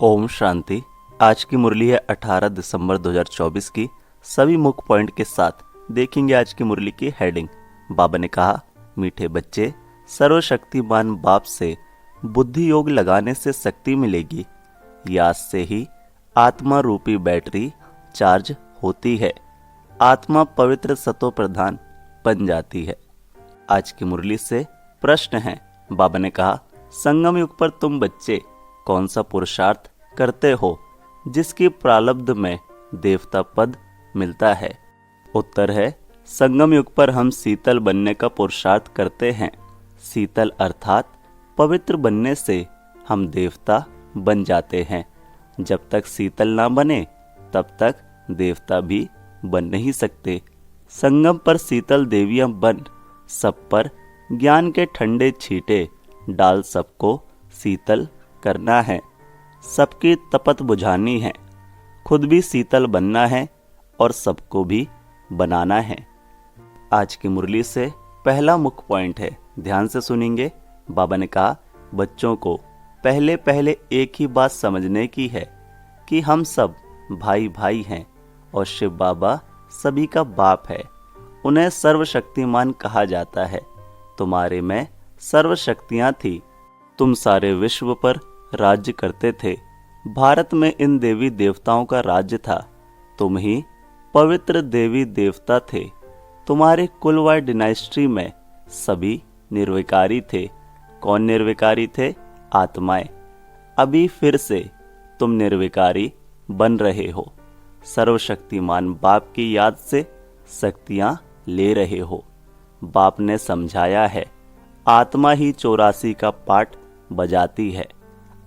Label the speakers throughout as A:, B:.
A: ओम शांति। आज की मुरली है 18 दिसंबर 2024 की। सभी मुख्य पॉइंट के साथ देखेंगे आज की मुरली की हेडिंग। बाबा ने कहा, मीठे बच्चे, सर्वशक्तिमान बाप से बुद्धि योग लगाने से शक्ति मिलेगी। याद से ही आत्मा रूपी बैटरी चार्ज होती है। आत्मा पवित्र सतो प्रधान बन जाती है। आज की मुरली से प्रश्न है। बाबा ने कहा, संगम युग पर तुम बच्चे कौन सा पुरुषार्थ करते हो जिसकी प्रारब्ध में देवता पद मिलता है? उत्तर है, संगम युग पर हम शीतल बनने का पुरुषार्थ करते हैं। शीतल अर्थात पवित्र बनने से हम देवता बन जाते हैं। जब तक शीतल ना बने तब तक देवता भी बन नहीं सकते। संगम पर शीतल देवियां बन सब पर ज्ञान के ठंडे छींटे डाल सबको शीतल करना है। सबकी तपत बुझानी है। खुद भी शीतल बनना है और सबको भी बनाना है। आज की मुरली से पहला मुख्य पॉइंट है, ध्यान से सुनेंगे। बाबा ने कहा, बच्चों को पहले पहले एक ही बात समझने की है कि हम सब भाई भाई हैं और शिव बाबा सभी का बाप है। उन्हें सर्वशक्तिमान कहा जाता है। तुम्हारे में सर्वशक्तियां थी। तुम सारे विश्व पर राज्य करते थे। भारत में इन देवी देवताओं का राज्य था। तुम ही पवित्र देवी देवता थे। तुम्हारे कुलवाय डिनाइस्ट्री में सभी निर्विकारी थे। कौन निर्विकारी थे? आत्माएं। अभी फिर से तुम निर्विकारी बन रहे हो। सर्वशक्तिमान बाप की याद से शक्तियां ले रहे हो। बाप ने समझाया है, आत्मा ही 84 का पाठ बजाती है।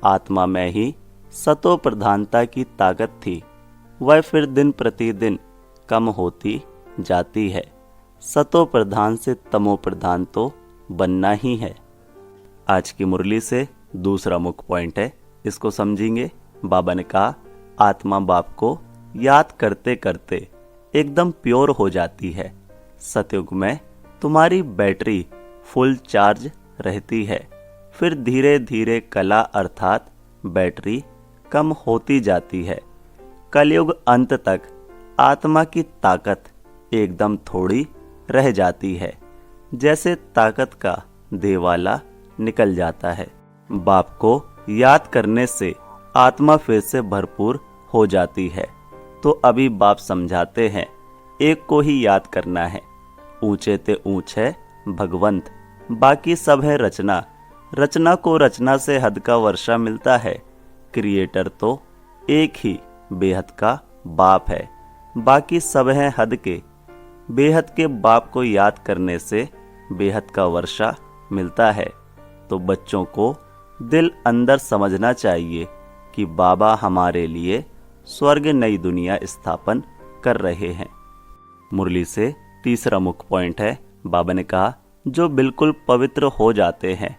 A: आत्मा में ही सतो प्रधानता की ताकत थी। वह फिर दिन प्रतिदिन कम होती जाती है। सतो प्रधान से तमो प्रधान तो बनना ही है। आज की मुरली से दूसरा मुख्य पॉइंट है, इसको समझेंगे। बाबा ने कहा, आत्मा बाप को याद करते करते एकदम प्योर हो जाती है। सतयुग में तुम्हारी बैटरी फुल चार्ज रहती है। फिर धीरे धीरे कला अर्थात बैटरी कम होती जाती है। कलयुग अंत तक आत्मा की ताकत एकदम थोड़ी रह जाती है। जैसे ताकत का देवाला निकल जाता है। बाप को याद करने से आत्मा फिर से भरपूर हो जाती है। तो अभी बाप समझाते हैं, एक को ही याद करना है। ऊंचे ते ऊंच है भगवंत, बाकी सब है रचना। रचना को रचना से हद का वर्षा मिलता है। क्रिएटर तो एक ही बेहद का बाप है, बाकी सब है हद के। बेहद के बाप को याद करने से बेहद का वर्षा मिलता है। तो बच्चों को दिल अंदर समझना चाहिए कि बाबा हमारे लिए स्वर्ग नई दुनिया स्थापन कर रहे हैं। मुरली से तीसरा मुख्य पॉइंट है। बाबा ने कहा, जो बिल्कुल पवित्र हो जाते हैं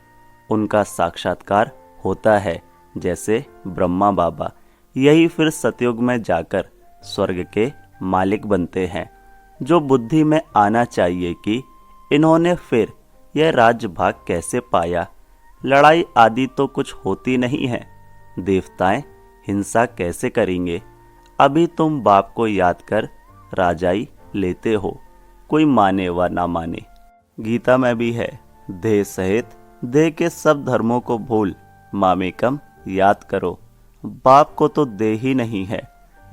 A: उनका साक्षात्कार होता है, जैसे ब्रह्मा बाबा। यही फिर सतयुग में जाकर स्वर्ग के मालिक बनते हैं। जो बुद्धि में आना चाहिए कि इन्होंने फिर यह राज्य भाग कैसे पाया। लड़ाई आदि तो कुछ होती नहीं है। देवताएं हिंसा कैसे करेंगे? अभी तुम बाप को याद कर राजाई लेते हो, कोई माने व ना माने। गीता में भी है, देह सहित देह के सब धर्मों को भूल मामेकम याद करो। बाप को तो देह ही नहीं है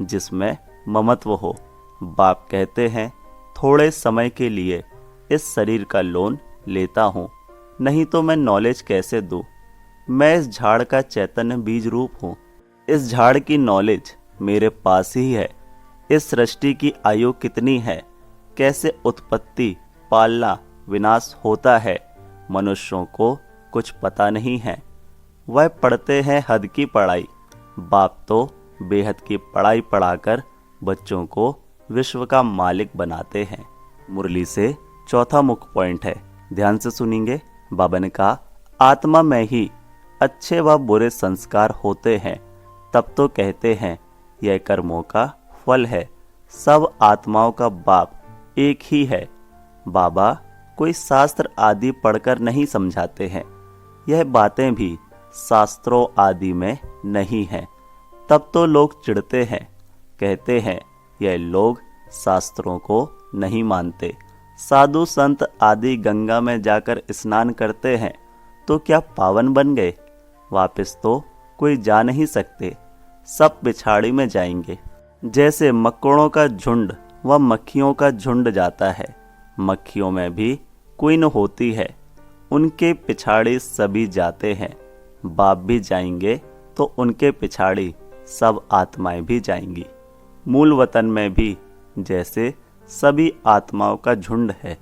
A: जिसमें ममत्व हो। बाप कहते हैं, थोड़े समय के लिए इस शरीर का लोन लेता हूँ, नहीं तो मैं नॉलेज कैसे दूँ। मैं इस झाड़ का चैतन्य बीज रूप हूँ। इस झाड़ की नॉलेज मेरे पास ही है। इस सृष्टि की आयु कितनी है, कैसे उत्पत्ति पालना विनाश होता है, मनुष्यों को कुछ पता नहीं है। वह पढ़ते हैं हद की पढ़ाई। बाप तो बेहद की पढ़ाई पढ़ाकर बच्चों को विश्व का मालिक बनाते हैं। मुरली से चौथा मुख्य पॉइंट है, ध्यान से सुनेंगे। बाबा ने कहा, आत्मा में ही अच्छे व बुरे संस्कार होते हैं। तब तो कहते हैं यह कर्मों का फल है। सब आत्माओं का बाप एक ही है। बाबा कोई शास्त्र आदि पढ़कर नहीं समझाते हैं। यह बातें भी शास्त्रों आदि में नहीं है। तब तो लोग चिढ़ते हैं, कहते हैं यह लोग शास्त्रों को नहीं मानते। साधु संत आदि गंगा में जाकर स्नान करते हैं तो क्या पावन बन गए? वापस तो कोई जा नहीं सकते, सब पिछाड़ी में जाएंगे। जैसे मकोड़ों का झुंड व मक्खियों का झुंड जाता है, मक्खियों में भी क्वीन होती है, उनके पिछाड़ी सभी जाते हैं। बाप भी जाएंगे तो उनके पिछाड़ी सब आत्माएं भी जाएंगी। मूल वतन में भी जैसे सभी आत्माओं का झुंड है।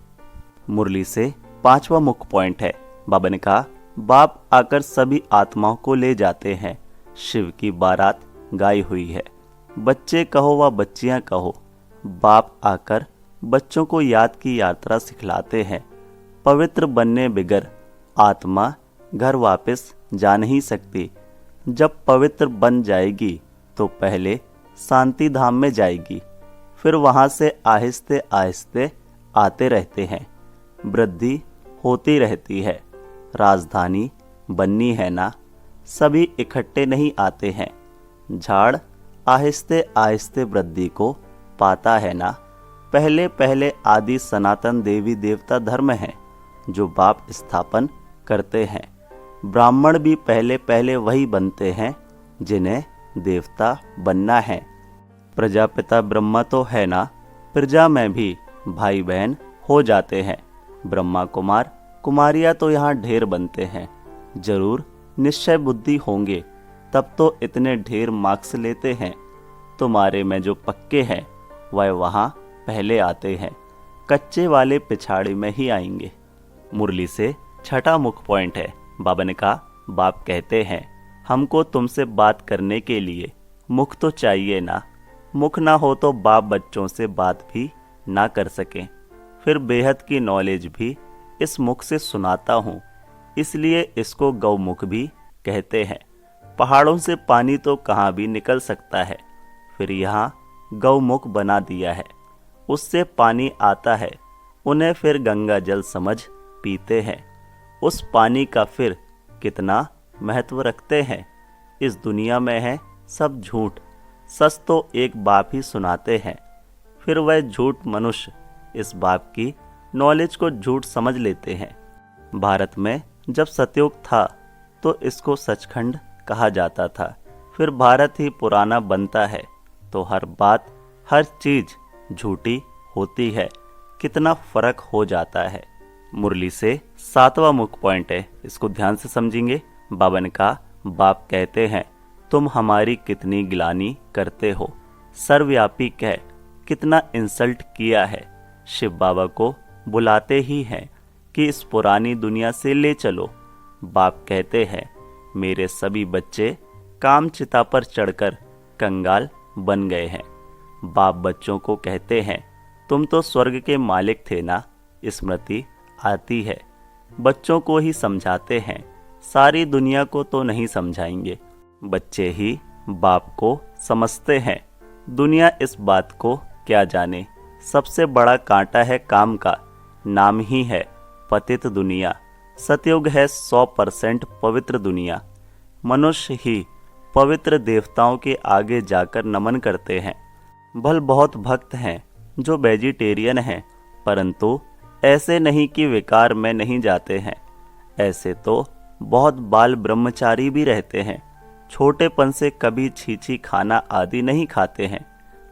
A: मुरली से 5वां मुख्य पॉइंट है। बाबा ने कहा, बाप आकर सभी आत्माओं को ले जाते हैं। शिव की बारात गाई हुई है। बच्चे कहो व बच्चियां कहो, बाप आकर बच्चों को याद की यात्रा सिखलाते हैं। पवित्र बनने बिगर आत्मा घर वापस जा नहीं सकती। जब पवित्र बन जाएगी तो पहले शांति धाम में जाएगी, फिर वहां से आहिस्ते आहिस्ते आते रहते हैं। वृद्धि होती रहती है। राजधानी बननी है ना, सभी इकट्ठे नहीं आते हैं। झाड़ आहिस्ते आहिस्ते वृद्धि को पाता है ना। पहले पहले आदि सनातन देवी देवता धर्म है जो बाप स्थापन करते हैं। ब्राह्मण भी पहले पहले वही बनते हैं जिन्हें देवता बनना है। प्रजापिता ब्रह्मा तो है ना, प्रजा में भी भाई बहन हो जाते हैं। ब्रह्मा कुमार कुमारियां तो यहाँ ढेर बनते हैं। जरूर निश्चय बुद्धि होंगे तब तो इतने ढेर मार्क्स लेते हैं। तुम्हारे में जो पक्के हैं वह वहाँ पहले आते हैं, कच्चे वाले पिछाड़ी में ही आएंगे। मुरली से 6वां मुख्य पॉइंट है। बाबा ने कहा, बाप कहते हैं हमको तुमसे बात करने के लिए मुख तो चाहिए ना। मुख ना हो तो बाप बच्चों से बात भी ना कर सकें। फिर बेहद की नॉलेज भी इस मुख से सुनाता हूँ, इसलिए इसको गौमुख भी कहते हैं। पहाड़ों से पानी तो कहाँ भी निकल सकता है, फिर यहाँ गौमुख बना दिया है, उससे पानी आता है। उन्हें फिर गंगा जल समझ पीते हैं। उस पानी का फिर कितना महत्व रखते हैं। इस दुनिया में है सब झूठ, सच तो एक बाप ही सुनाते हैं। फिर वह झूठ मनुष्य इस बाप की नॉलेज को झूठ समझ लेते हैं। भारत में जब सतयुग था तो इसको सचखंड कहा जाता था। फिर भारत ही पुराना बनता है तो हर बात हर चीज झूठी होती है। कितना फर्क हो जाता है। मुरली से 7वां मुख्य पॉइंट है, इसको ध्यान से समझेंगे। बाबा ने कहा, बाप कहते हैं तुम हमारी कितनी गिलानी करते हो। सर्वव्यापी कह कितना इंसल्ट किया है। शिव बाबा को बुलाते ही हैं कि इस पुरानी दुनिया से ले चलो। बाप कहते हैं मेरे सभी बच्चे काम चिता पर चढ़कर कंगाल बन गए हैं। बाप बच्चों को कहते हैं तुम तो स्वर्ग के मालिक थे ना। स्मृति आती है, बच्चों को ही समझाते हैं, सारी दुनिया को तो नहीं समझाएंगे। बच्चे ही बाप को समझते हैं। दुनिया इस बात को क्या जाने। सबसे बड़ा कांटा है काम का, नाम ही है पतित दुनिया। सतयुग है 100% पवित्र दुनिया। मनुष्य ही पवित्र देवताओं के आगे जाकर नमन करते हैं। भल बहुत भक्त हैं जो वेजिटेरियन हैं, परंतु ऐसे नहीं कि विकार में नहीं जाते हैं। ऐसे तो बहुत बाल ब्रह्मचारी भी रहते हैं, छोटेपन से कभी छीछी खाना आदि नहीं खाते हैं।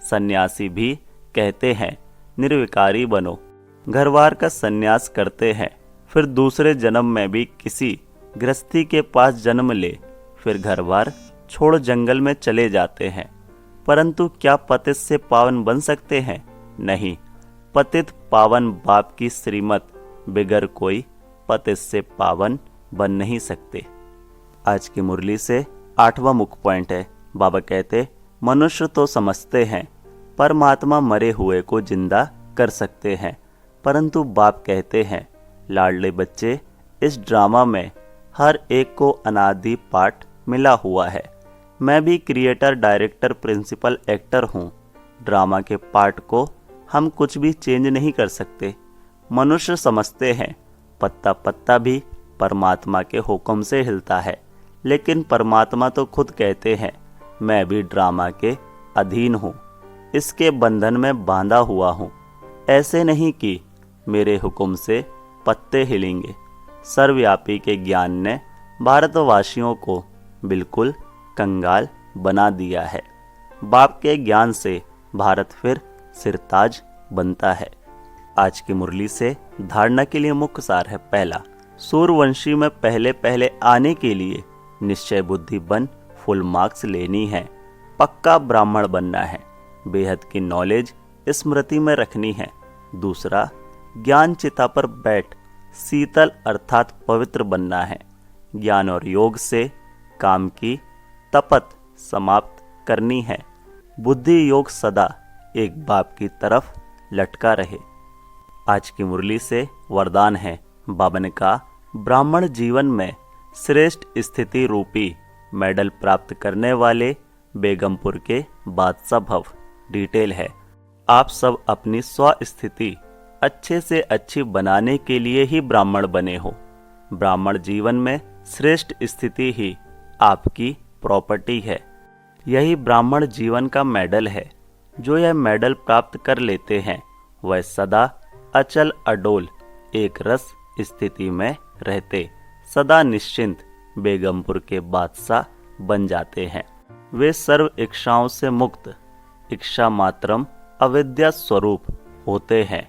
A: सन्यासी भी कहते हैं निर्विकारी बनो, घरवार का सन्यास करते हैं, फिर दूसरे जन्म में भी किसी गृहस्थी के पास जन्म ले, फिर घरवार छोड़ जंगल में चले जाते हैं। परंतु क्या पतित से पावन बन सकते हैं? नहीं, पतित पावन बाप की श्रीमत बिगर कोई पतित से पावन बन नहीं सकते। आज की मुरली से 8वां मुख्य पॉइंट है। बाबा कहते मनुष्य तो समझते हैं परमात्मा मरे हुए को जिंदा कर सकते हैं, परंतु बाप कहते हैं लाडले बच्चे, इस ड्रामा में हर एक को अनादि पाठ मिला हुआ है। मैं भी क्रिएटर, डायरेक्टर, प्रिंसिपल, एक्टर हूँ। ड्रामा के पार्ट को हम कुछ भी चेंज नहीं कर सकते। मनुष्य समझते हैं पत्ता पत्ता भी परमात्मा के हुक्म से हिलता है, लेकिन परमात्मा तो खुद कहते हैं मैं भी ड्रामा के अधीन हूँ, इसके बंधन में बांधा हुआ हूँ। ऐसे नहीं कि मेरे हुक्म से पत्ते हिलेंगे। सर्वव्यापी के ज्ञान ने भारतवासियों को बिल्कुल कंगाल बना दिया है। बाप के ज्ञान से भारत फिर सिरताज बनता है। आज की मुरली से धारणा के लिए मुख्य सार है। पहला, सूर्यवंशी में पहले पहले आने के लिए निश्चय बुद्धि बन फुल मार्क्स लेनी है। पक्का ब्राह्मण बनना है। बेहद की नॉलेज स्मृति में रखनी है। दूसरा, ज्ञान चिता पर बैठ शीतल अर्थात पवित्र बनना है। ज्ञान और योग से काम की तपत समाप्त करनी है। बुद्धि योग सदा एक बाप की तरफ लटका रहे। आज की मुरली से वरदान है। बाबा ने कहा, ब्राह्मण जीवन में श्रेष्ठ स्थिति रूपी मेडल प्राप्त करने वाले बेगमपुर के बादशाह भव। डिटेल है, आप सब अपनी स्व स्थिति अच्छे से अच्छी बनाने के लिए ही ब्राह्मण बने हो। ब्राह्मण जीवन में श्रेष्ठ स्थिति ही आपकी प्रॉपर्टी है। यही ब्राह्मण जीवन का मेडल है। जो यह मेडल प्राप्त कर लेते हैं वह सदा अचल अडोल एक रस स्थिति में रहते सदा निश्चिंत बेगमपुर के बादशाह बन जाते हैं। वे सर्व इच्छाओं से मुक्त इच्छा मात्रम अविद्या स्वरूप होते हैं।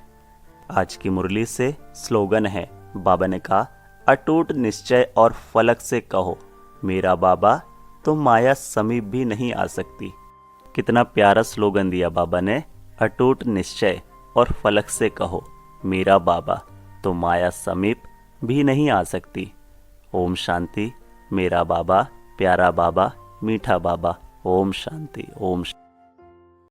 A: आज की मुरली से स्लोगन है। बाबा ने कहा, अटूट निश्चय और फलक से कहो, मेरा बाबा तो माया समीप भी नहीं आ सकती। कितना प्यारा स्लोगन दिया बाबा ने। अटूट निश्चय और फलक से कहो, मेरा बाबा तो माया समीप भी नहीं आ सकती। ओम शांति। मेरा बाबा, प्यारा बाबा, मीठा बाबा। ओम शांति। ओम शांति।